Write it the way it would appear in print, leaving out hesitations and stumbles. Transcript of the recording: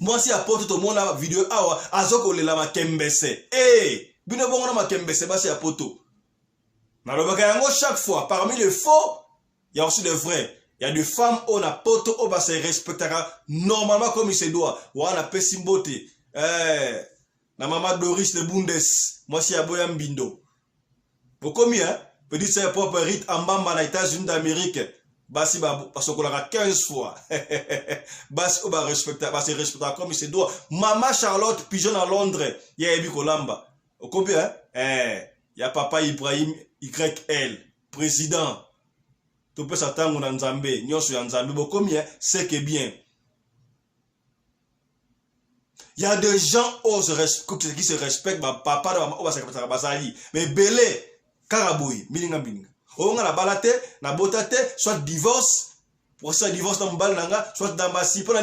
Moi si apporte tout le monde la vidéo awa azoko le la makembese. Eh, bino bongo na makembese ba si apoto. Na lobaka yango chaque fois parmi les faux, il y a aussi des vrais. Il y a des femmes on a poto on va se respecter normalement comme il se doit. Wana pesimbote. Na maman Doris de Bundes, moi si aboya mbindo. Vous combien peut-dire c'est propre rite en bamba na États-Unis d'Amérique. Basi ba parce qu'on l'a 15 fois. Basi on va respecter, va se respecter comme il se doit. Maman Charlotte Pigeon à Londres, il y a Ebi Kolamba. Vous combien il y a papa Ibrahim YL, président. Tu peux s'attendre à Nzambé, Nyonso ya Nzambé. Vous combien c'est que bien. Il y a des gens qui se respectent, ma papa, mais belé, karaboui, milinga milinga. On a la balate, na botate, soit divorce, pour ça divorce dans le bal, soit dans ma si, pour la